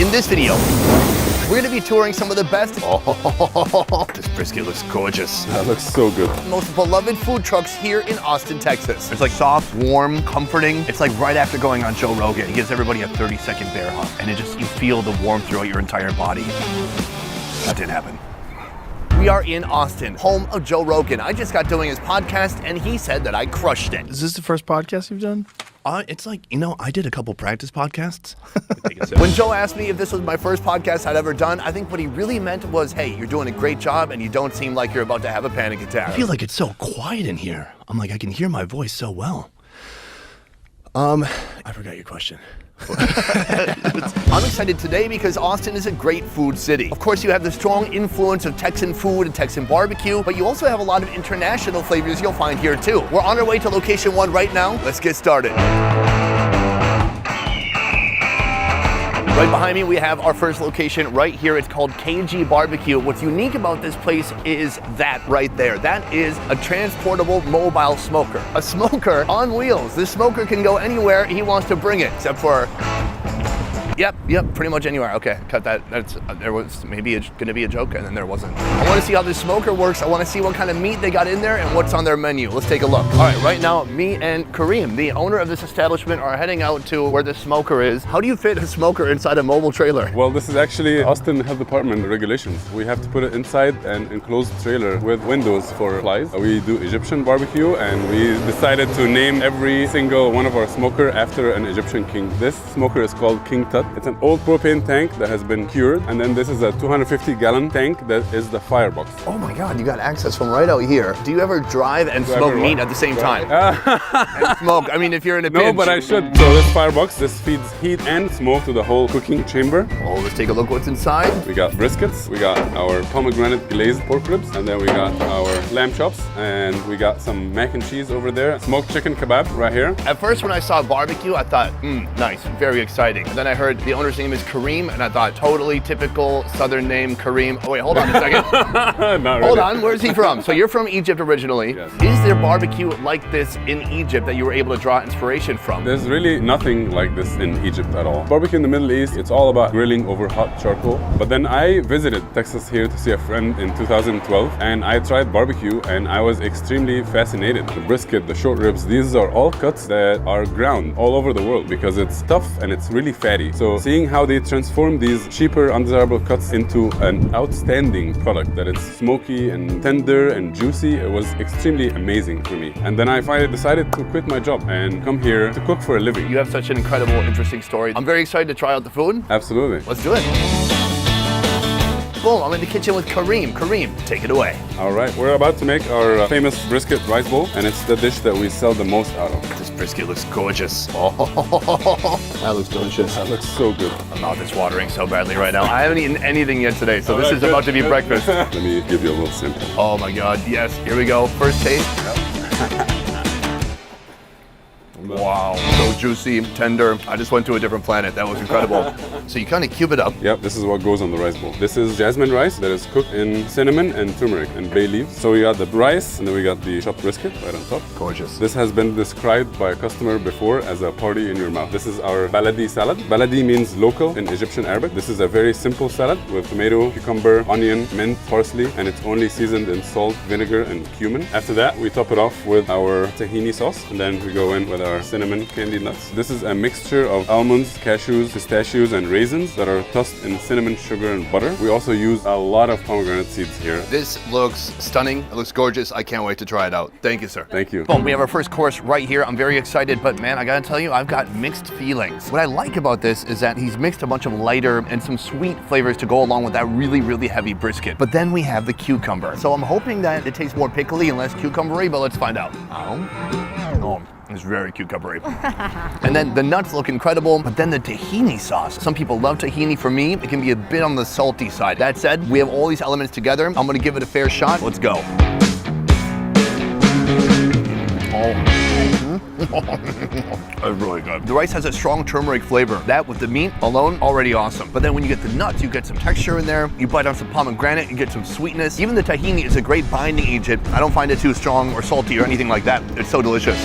In this video, we're gonna be touring some of the best. Oh, this brisket looks gorgeous. That looks so good. Most beloved food trucks here in Austin, Texas. It's like soft, warm, comforting. It's like right after going on Joe Rogan. He gives everybody a 30-second bear hug. And you feel the warmth throughout your entire body. That didn't happen. We are in Austin, home of Joe Rogan. I just got doing his podcast and he said that I crushed it. Is this the first podcast you've done? It's like, I did a couple practice podcasts. When Joe asked me if this was my first podcast I'd ever done, I think what he really meant was, hey, you're doing a great job and you don't seem like you're about to have a panic attack. I feel like it's so quiet in here. I'm like, I can hear my voice so well. I forgot your question. I'm excited today because Austin is a great food city. Of course, you have the strong influence of Texan food and Texan barbecue, but you also have a lot of international flavors you'll find here too. We're on our way to location 1 right now. Let's get started. Right behind me, we have our first location right here. It's called KG Barbecue. What's unique about this place is that right there. That is a transportable mobile smoker. A smoker on wheels. This smoker can go anywhere he wants to bring it, except for, Yep, pretty much anywhere. Okay, cut that. There was maybe gonna be a joke and then there wasn't. I wanna see how this smoker works. I wanna see what kind of meat they got in there and what's on their menu. Let's take a look. All right, right now, me and Kareem, the owner of this establishment, are heading out to where the smoker is. How do you fit a smoker inside a mobile trailer? Well, this is actually Austin Health Department regulations. We have to put it inside an enclosed trailer with windows for flies. We do Egyptian barbecue and we decided to name every single one of our smoker after an Egyptian king. This smoker is called King Tut. It's an old propane tank that has been cured, and then this is a 250-gallon tank that is the firebox. Oh my God, you got access from right out here. Do you ever drive and smoke meat at the same time? And smoke, I mean, if you're in a pinch. No, but I should. So this firebox, this feeds heat and smoke to the whole cooking chamber. Oh, let's take a look what's inside. We got briskets, we got our pomegranate glazed pork ribs, and then we got our lamb chops, and we got some mac and cheese over there, smoked chicken kebab right here. At first, when I saw barbecue, I thought, nice, very exciting. And then I heard the owner's name is Kareem, and I thought, totally typical Southern name, Kareem. Oh wait, hold on a second. Not really. Hold on, where's he from? So you're from Egypt originally. Yes. Is there barbecue like this in Egypt that you were able to draw inspiration from? There's really nothing like this in Egypt at all. Barbecue in the Middle East, it's all about grilling over hot charcoal. But then I visited Texas here to see a friend in 2012, and I tried barbecue, and I was extremely fascinated. The brisket, the short ribs, these are all cuts that are ground all over the world because it's tough and it's really fatty. So seeing how they transform these cheaper, undesirable cuts into an outstanding product that is smoky and tender and juicy, it was extremely amazing for me. And then I finally decided to quit my job and come here to cook for a living. You have such an incredible, interesting story. I'm very excited to try out the food. Absolutely. Let's do it. Boom, I'm in the kitchen with Kareem. Kareem, take it away. All right, we're about to make our famous brisket rice bowl, and it's the dish that we sell the most out of. This brisket looks gorgeous. Oh, that looks delicious. That looks so good. My mouth is watering so badly right now. I haven't eaten anything yet today, so this is about to be breakfast. Let me give you a little sample. Oh my God, yes, here we go. First taste. Wow, so juicy, tender. I just went to a different planet. That was incredible. So you kind of cube it up. Yep, this is what goes on the rice bowl. This is jasmine rice that is cooked in cinnamon and turmeric and bay leaves. So we got the rice, and then we got the chopped brisket right on top. Gorgeous. This has been described by a customer before as a party in your mouth. This is our baladi salad. Baladi means local in Egyptian Arabic. This is a very simple salad with tomato, cucumber, onion, mint, parsley, and it's only seasoned in salt, vinegar, and cumin. After that, we top it off with our tahini sauce, and then we go in with our cinnamon candy nuts. This is a mixture of almonds, cashews, pistachios, and raisins that are tossed in cinnamon, sugar, and butter. We also use a lot of pomegranate seeds here. This looks stunning. It looks gorgeous. I can't wait to try it out. Thank you, sir. Thank you. Boom, we have our first course right here. I'm very excited, but man, I gotta tell you, I've got mixed feelings. What I like about this is that he's mixed a bunch of lighter and some sweet flavors to go along with that really, really heavy brisket. But then we have the cucumber. So I'm hoping that it tastes more pickly and less cucumbery, but let's find out. Oh. It's very cucumbery. And then the nuts look incredible, but then the tahini sauce. Some people love tahini. For me, it can be a bit on the salty side. That said, we have all these elements together. I'm gonna give it a fair shot. Let's go. That's really good. The rice has a strong turmeric flavor. That with the meat alone, already awesome. But then when you get the nuts, you get some texture in there. You bite on some pomegranate, you get some sweetness. Even the tahini is a great binding agent. I don't find it too strong or salty or anything like that. It's so delicious.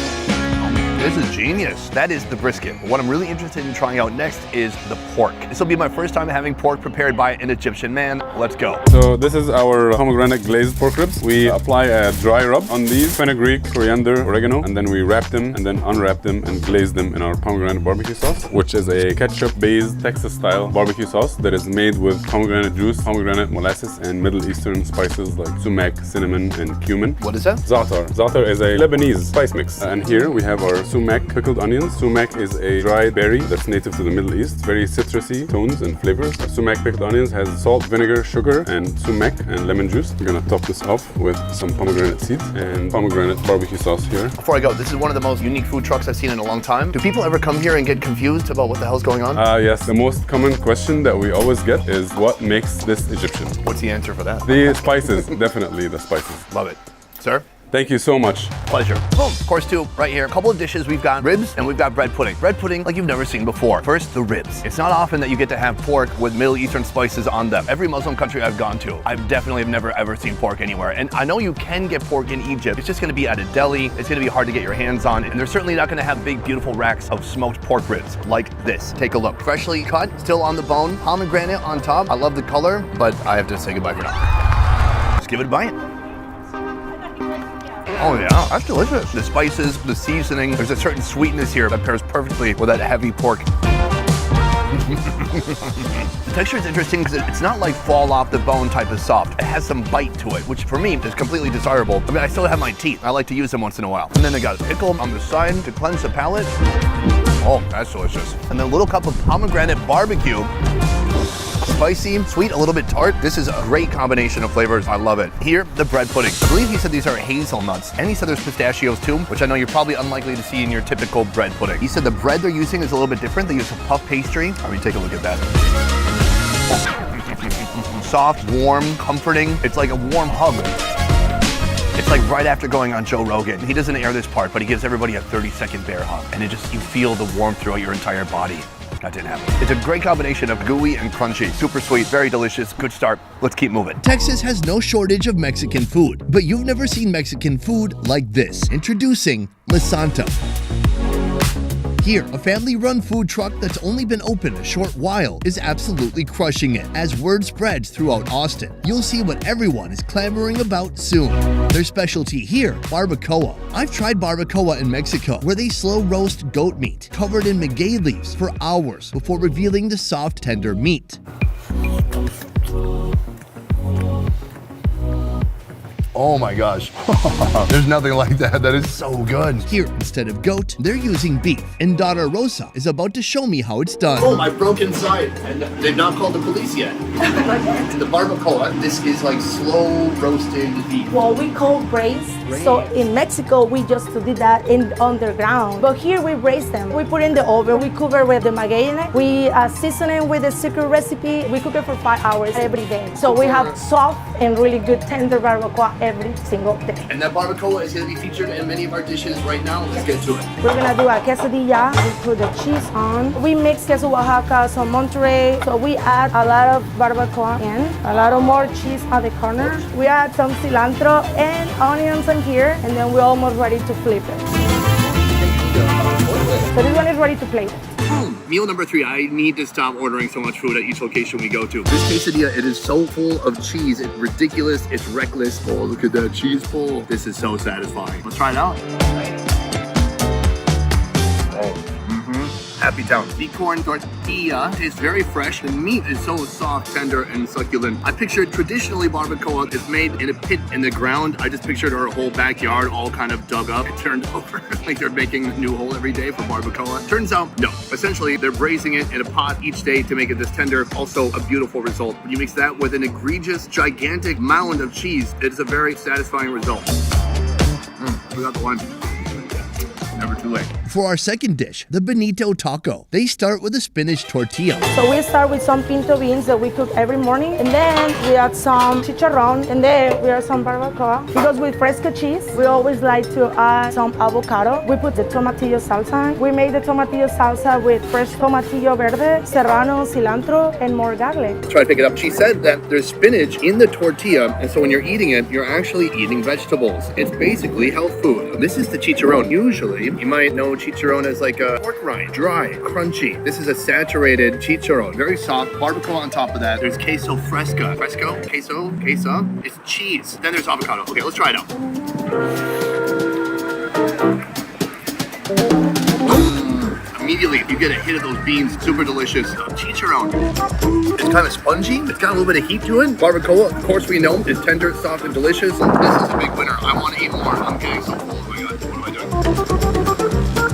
This is genius. That is the brisket. What I'm really interested in trying out next is the pork. This will be my first time having pork prepared by an Egyptian man. Let's go. So this is our pomegranate glazed pork ribs. We apply a dry rub on these, fenugreek, coriander, oregano, and then we wrap them and then unwrap them and glaze them in our pomegranate barbecue sauce, which is a ketchup-based Texas-style barbecue sauce that is made with pomegranate juice, pomegranate molasses, and Middle Eastern spices like sumac, cinnamon, and cumin. What is that? Za'atar. Za'atar is a Lebanese spice mix. And here we have our sumac pickled onions. Sumac is a dried berry that's native to the Middle East. Very citrusy tones and flavors. Sumac pickled onions has salt, vinegar, sugar, and sumac and lemon juice. We're gonna top this off with some pomegranate seeds and pomegranate barbecue sauce here. Before I go, this is one of the most unique food trucks I've seen in a long time. Do people ever come here and get confused about what the hell's going on? Yes, the most common question that we always get is what makes this Egyptian? What's the answer for that? The spices, definitely the spices. Love it. Sir? Thank you so much. Pleasure. Boom. Course 2, right here. A couple of dishes. We've got ribs and we've got bread pudding. Bread pudding like you've never seen before. First, the ribs. It's not often that you get to have pork with Middle Eastern spices on them. Every Muslim country I've gone to, I've definitely never ever seen pork anywhere. And I know you can get pork in Egypt. It's just gonna be at a deli. It's gonna be hard to get your hands on. And they're certainly not gonna have big, beautiful racks of smoked pork ribs like this. Take a look. Freshly cut, still on the bone, pomegranate on top. I love the color, but I have to say goodbye for now. Just give it a bite. Oh yeah, that's delicious. The spices, the seasoning, there's a certain sweetness here that pairs perfectly with that heavy pork. The texture is interesting because it's not like fall off the bone type of soft. It has some bite to it, which for me is completely desirable. I mean, I still have my teeth. I like to use them once in a while. And then they got a pickle on the side to cleanse the palate. Oh, that's delicious. And then a little cup of pomegranate barbecue. Spicy, sweet, a little bit tart. This is a great combination of flavors. I love it. Here, the bread pudding. I believe he said these are hazelnuts. And he said there's pistachios too, which I know you're probably unlikely to see in your typical bread pudding. He said the bread they're using is a little bit different. They use a puff pastry. Let me take a look at that. Soft, warm, comforting. It's like a warm hug. It's like right after going on Joe Rogan. He doesn't air this part, but he gives everybody a 30-second bear hug. And you feel the warmth throughout your entire body. That didn't happen. It's a great combination of gooey and crunchy. Super sweet, very delicious. Good start. Let's keep moving. Texas has no shortage of Mexican food, but you've never seen Mexican food like this. Introducing La Santa. Here, a family-run food truck that's only been open a short while is absolutely crushing it. As word spreads throughout Austin, you'll see what everyone is clamoring about soon. Their specialty here, barbacoa. I've tried barbacoa in Mexico, where they slow roast goat meat, covered in maguey leaves for hours before revealing the soft, tender meat. Oh my gosh. There's nothing like that. That is so good. Here, instead of goat, they're using beef. And Daughter Rosa is about to show me how it's done. Oh, my broken side. And they've not called the police yet. The barbacoa, this is like slow roasted beef. Well, we call braised. So in Mexico, we just did that in underground. But here we braise them. We put in the oven. We cover with the maguey in it. We season it with a secret recipe. We cook it for 5 hours every day. So we have soft and really good tender barbacoa every single day. And that barbacoa is going to be featured in many of our dishes right now. Let's get to it. We're going to do a quesadilla. We put the cheese on. We mix queso Oaxaca, some Monterey. So we add a lot of barbacoa in, a lot of more cheese at the corner. We add some cilantro and onions in here, and then we're almost ready to flip it. So this one is ready to plate. Meal number 3, I need to stop ordering so much food at each location we go to. This quesadilla, it is so full of cheese. It's ridiculous. It's reckless. Oh, look at that cheese pull. This is so satisfying. Let's try it out. Happy Town. Sweet corn tortilla is very fresh. The meat is so soft, tender, and succulent. I pictured traditionally barbacoa is made in a pit in the ground. I just pictured our whole backyard all kind of dug up, turned over, like they're making a new hole every day for barbacoa. Turns out, no. Essentially, they're braising it in a pot each day to make it this tender. Also, a beautiful result. When you mix that with an egregious, gigantic mound of cheese, it is a very satisfying result. We got the one. Never too late. For our second dish, the Benito Taco, they start with a spinach tortilla. So we start with some pinto beans that we cook every morning, and then we add some chicharron, and then we add some barbacoa. Because with fresco cheese, we always like to add some avocado. We put the tomatillo salsa. We make the tomatillo salsa with fresh tomatillo verde, serrano, cilantro, and more garlic. Try to pick it up. She said that there's spinach in the tortilla, and so when you're eating it, you're actually eating vegetables. It's basically health food. This is the chicharron. Usually, You might know chicharron as like a pork rind, dry, crunchy. This is a saturated chicharron, very soft, barbacoa on top of that. There's queso fresca. Queso. It's cheese. Then there's avocado. Okay, let's try it out. Immediately, you get a hit of those beans. Super delicious. Chicharron. It's kind of spongy. It's got a little bit of heat to it. Barbacoa, of course we know, is tender, soft, and delicious. This is a big winner. I want to eat more. I'm getting so full. Oh my God, what am I doing?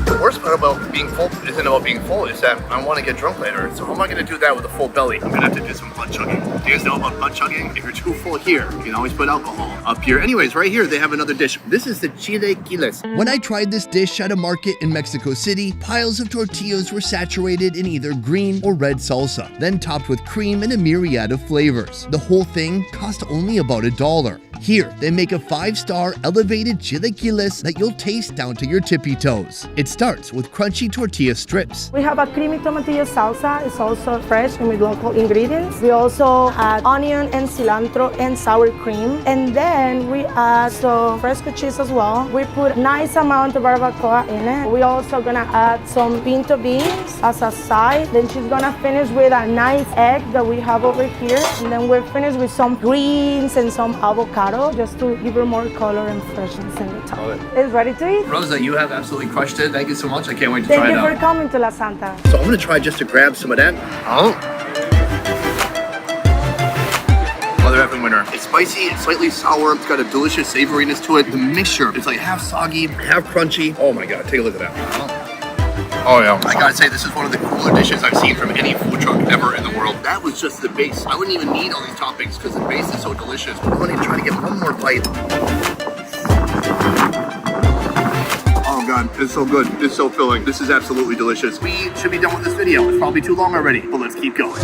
The worst part about being full isn't about being full, it's that I want to get drunk later. So how am I going to do that with a full belly? I'm going to have to do some butt chugging. Do you guys know about butt chugging? If you're too full here, you can always put alcohol up here. Anyways, right here, they have another dish. This is the chilaquiles. When I tried this dish at a market in Mexico City, piles of tortillas were saturated in either green or red salsa, then topped with cream and a myriad of flavors. The whole thing cost only about $1. Here, they make a 5-star elevated chilaquiles that you'll taste down to your tippy toes. It starts with crunchy tortilla strips. We have a creamy tomatillo salsa. It's also fresh and with local ingredients. We also add onion and cilantro and sour cream. And then we add some fresco cheese as well. We put a nice amount of barbacoa in it. We're also gonna add some pinto beans as a side. Then she's gonna finish with a nice egg that we have over here. And then we're finished with some greens and some avocado just to give her more color and freshness in the top. It's ready to eat. Rosa, you have absolutely crushed it. Thank you so much. I can't wait to try it Thank you out. for coming to La Santa. So I'm gonna try just to grab some of that. Oh, mother effing winner. It's spicy, it's slightly sour, it's got a delicious savoriness to it. The mixture, it's like half soggy, half crunchy. Oh my God, take a look at that. Oh yeah. I gotta say, this is one of the cooler dishes I've seen from any food truck ever in the world. That was just the base. I wouldn't even need all these toppings because the base is so delicious. I'm gonna try to get one more bite. Oh God, it's so good. It's so filling. This is absolutely delicious. We should be done with this video. It's probably too long already, but let's keep going.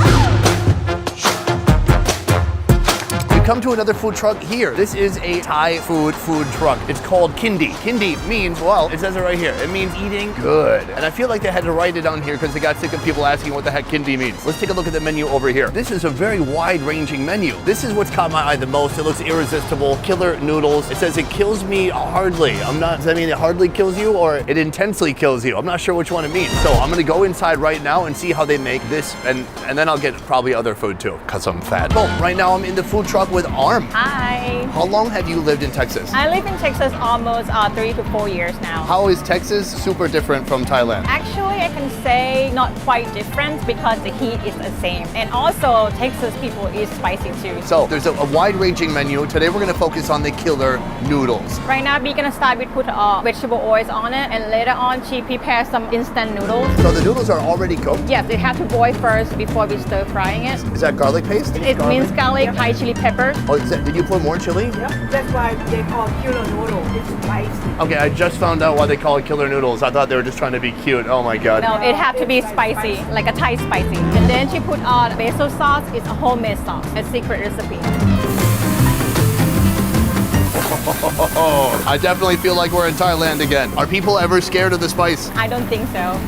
Come to another food truck here. This is a Thai food truck. It's called Kindi. Kindi means, well, it says it right here. It means eating good. And I feel like they had to write it on here because they got sick of people asking what the heck Kindi means. Let's take a look at the menu over here. This is a very wide-ranging menu. This is what's caught my eye the most. It looks irresistible. Killer noodles. It says it kills me hardly. Does that mean it hardly kills you or it intensely kills you? I'm not sure which one it means. So I'm gonna go inside right now and see how they make this and then I'll get probably other food too because I'm fat. Boom, right now I'm in the food truck with Arm. Hi. How long have you lived in Texas? I live in Texas almost 3 to 4 years now. How is Texas super different from Thailand? Actually, I can say not quite different because the heat is the same. And also, Texas people is spicy too. So there's a wide-ranging menu. Today we're gonna focus on the killer noodles. Right now, we're gonna start with put vegetable oils on it. And later on, she prepares some instant noodles. So the noodles are already cooked? Yes, they have to boil first before we stir frying it. Is that garlic paste? It means garlic, Thai chili pepper. Oh, did you put more chili? That's why they call killer noodle. It's spicy. Okay, I just found out why they call it killer noodles. I thought they were just trying to be cute. Oh my God. No, it have to be spicy, like a Thai spicy. And then she put on basil sauce. It's a homemade sauce, a secret recipe. I definitely feel like we're in Thailand again. Are people ever scared of the spice? I don't think so.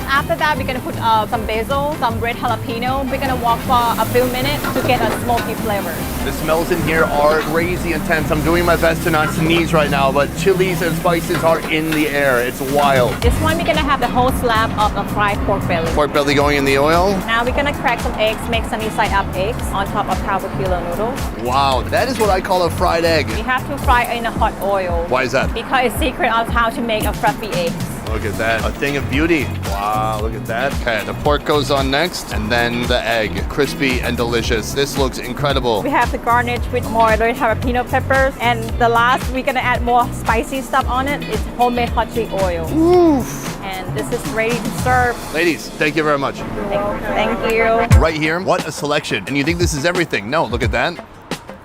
After that, we're gonna put some basil, some red jalapeno. We're gonna walk for a few minutes to get a smoky flavor. The smells in here are crazy intense. I'm doing my best to not sneeze right now, but chilies and spices are in the air. It's wild. This one, we're gonna have the whole slab of a fried pork belly. Pork belly going in the oil. Now we're gonna crack some eggs, make sunny side up eggs on top of kilo noodles. Wow, that is what I call a fried egg. We have to fry in a hot oil. Why is that? Because it's secret of how to make a fluffy eggs. Look at that, a thing of beauty. Wow, look at that. Okay, the pork goes on next, and then the egg, crispy and delicious. This looks incredible. We have the garnish with more red jalapeno peppers, and the last, we're gonna add more spicy stuff on it. It's homemade hot chili oil. Oof. And this is ready to serve. Ladies, thank you very much. Thank you. Right here, what a selection. And you think this is everything. No, look at that.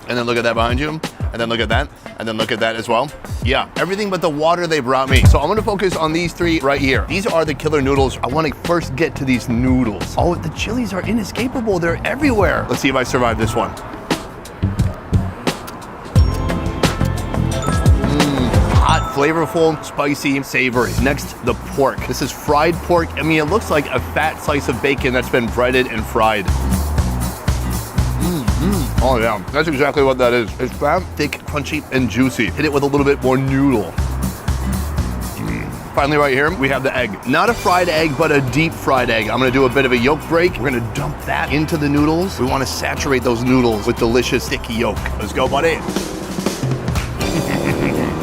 And then look at that behind you. And then look at that. And then look at that as well. Yeah, everything but the water they brought me. So I'm gonna focus on these three right here. These are the killer noodles. I wanna first get to these noodles. Oh, the chilies are inescapable. They're everywhere. Let's see if I survive this one. Hot, flavorful, spicy, savory. Next, the pork. This is fried pork. I mean, it looks like a fat slice of bacon that's been breaded and fried. Oh yeah, that's exactly what that is. It's fat, thick, crunchy, and juicy. Hit it with a little bit more noodle. Finally, right here, we have the egg. Not a fried egg, but a deep fried egg. I'm gonna do a bit of a yolk break. We're gonna dump that into the noodles. We wanna saturate those noodles with delicious sticky yolk. Let's go, buddy.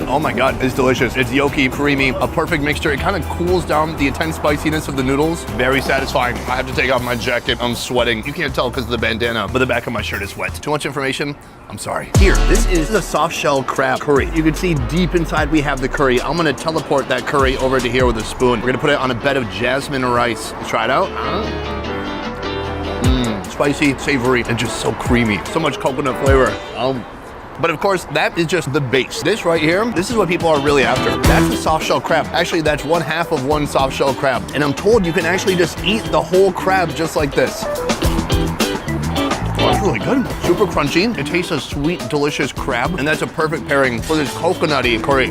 Oh my God, it's delicious. It's yolky, creamy, a perfect mixture. It kind of cools down the intense spiciness of the noodles. Very satisfying. I have to take off my jacket. I'm sweating. You can't tell because of the bandana, but the back of my shirt is wet. Too much information? I'm sorry. Here, this is the soft shell crab curry. You can see deep inside we have the curry. I'm gonna teleport that curry over to here with a spoon. We're gonna put it on a bed of jasmine rice. Let's try it out. Spicy, savory, and just so creamy. So much coconut flavor. But of course, that is just the base. This right here, this is what people are really after. That's a soft shell crab. Actually, that's 1/2 of one soft shell crab. And I'm told you can actually just eat the whole crab just like this. Oh, that's really good. Super crunchy. It tastes of sweet, delicious crab. And that's a perfect pairing for this coconutty curry.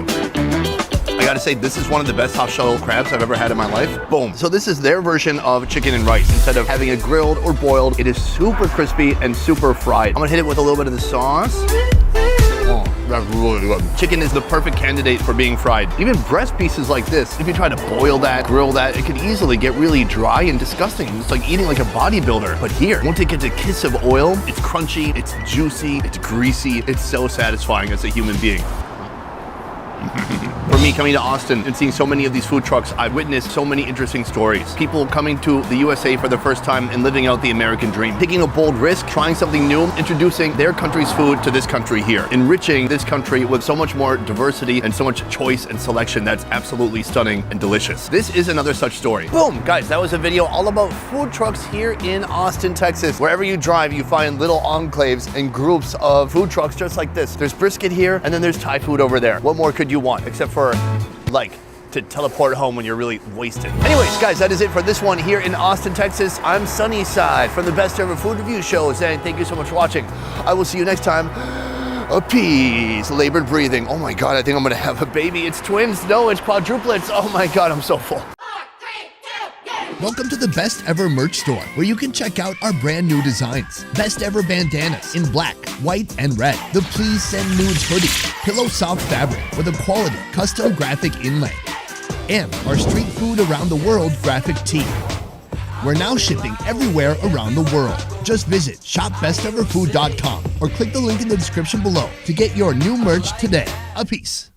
I gotta say, this is one of the best soft shell crabs I've ever had in my life. Boom. So this is their version of chicken and rice. Instead of having it grilled or boiled, it is super crispy and super fried. I'm gonna hit it with a little bit of the sauce. Oh, that's really good. Chicken is the perfect candidate for being fried. Even breast pieces like this, if you try to boil that, grill that, it could easily get really dry and disgusting. It's like eating like a bodybuilder. But here, once it gets a kiss of oil, it's crunchy, it's juicy, it's greasy. It's so satisfying as a human being. For me, coming to Austin and seeing so many of these food trucks, I've witnessed so many interesting stories. People coming to the USA for the first time and living out the American dream. Taking a bold risk, trying something new, introducing their country's food to this country here. Enriching this country with so much more diversity and so much choice and selection that's absolutely stunning and delicious. This is another such story. Boom, guys, that was a video all about food trucks here in Austin, Texas. Wherever you drive, you find little enclaves and groups of food trucks just like this. There's brisket here, and then there's Thai food over there. What more could you want except for, like, to teleport home when you're really wasted. Anyways, guys, that is it for this one here in Austin, Texas. I'm Sunnyside from the Best Ever Food Review Shows, and thank you so much for watching. I will see you next time. Peace. Labored breathing. Oh my God, I think I'm gonna have a baby. It's twins. No, it's quadruplets. Oh my God, I'm so full. Welcome to the Best Ever merch store, where you can check out our brand new designs. Best Ever bandanas in black, white, and red. The Please Send Nudes hoodie, pillow soft fabric with a quality custom graphic inlay. And our street food around the world graphic tee. We're now shipping everywhere around the world. Just visit shopbesteverfood.com or click the link in the description below to get your new merch today. Peace.